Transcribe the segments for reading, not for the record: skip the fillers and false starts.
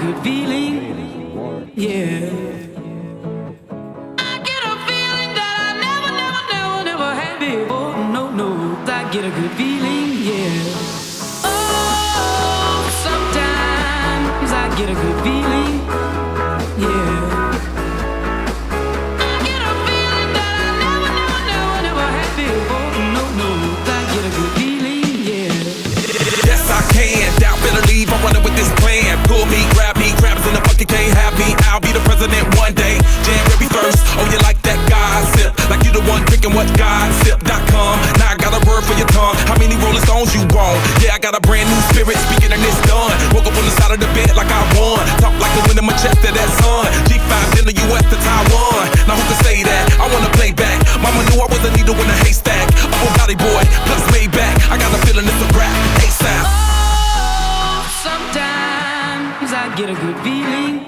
good feeling, yeah. I get a feeling that I never had before. No, I get a good feeling, yeah. Oh, sometimes I get a good feeling, yeah. I get a feeling that I never had before. No, I get a good feeling, yeah. Yes, I can. Doubt, better leave. I'm running with this plan. Pull me, crabs in the bucket can't have me. I'll be the president one day. January 1st. Oh, you like that gossip? Like you the one drinking what gossip.com. Now I got a word for your tongue. How many Rolling Stones you want? Yeah, I got a brand new spirit speaking and it's done. Woke up on the side of the bed like I won. Talk like the wind in my chest to that sun. G5 in the US to Taiwan. Now who can say that? I wanna play back. Mama knew I was a needle in a haystack. I'm a body boy, plus made back. I got a feeling it's a rap. ASAP. Sometimes I get a good feeling,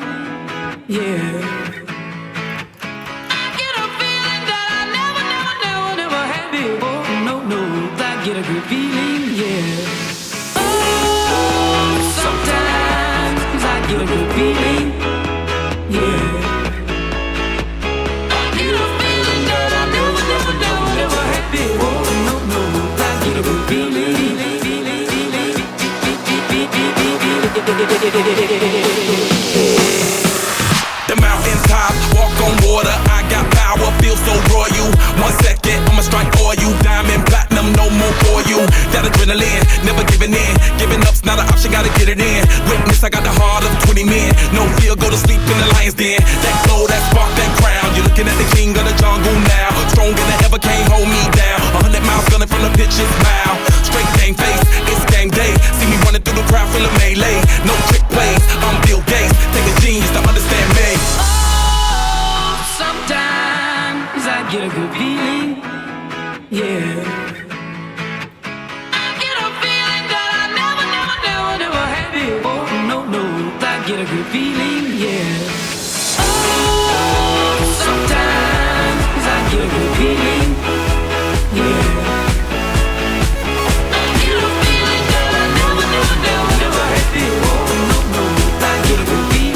yeah. I get a feeling that I never had before. No, I get a good feeling, yeah. Oh, sometimes I get a good feeling, yeah. I get a feeling that I never had before. No, I get a good feeling. The mountain top, walk on water. I got power, feel so royal. 1 second, I'ma strike oil. Diamond, platinum, no more for you. That adrenaline, never giving in. Giving up's not an option, gotta get it in. Witness, I got the heart of 20 men. No fear, go to sleep in the lion's den. That glow, that spark, that crown. You're looking at the king of the jungle now. Stronger than ever, can't hold me down. 100 miles gunning from the pitcher's mouth. Straight game face, it's game day. See me running through the crowd full of melee. No trick plays, I'm Bill Gates. Take a genius to understand me. Oh, sometimes I get a good feeling, yeah. I get a feeling that I never had before. No, I get a good feeling, yeah. Oh, sometimes I get a good feeling, yeah. I get a feeling that I never had before. No, I get a good feeling.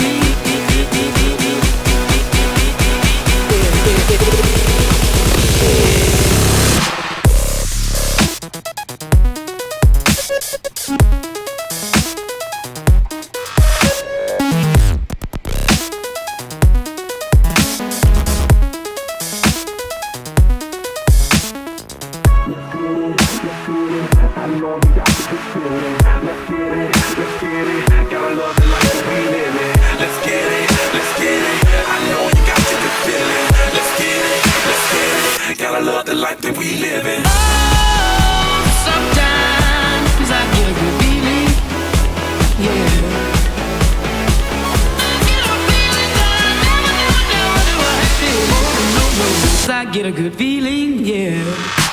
Love the life that we live in. Oh, sometimes I get a good feeling, yeah. I get a feeling that I never had before. No, I get a good feeling, yeah.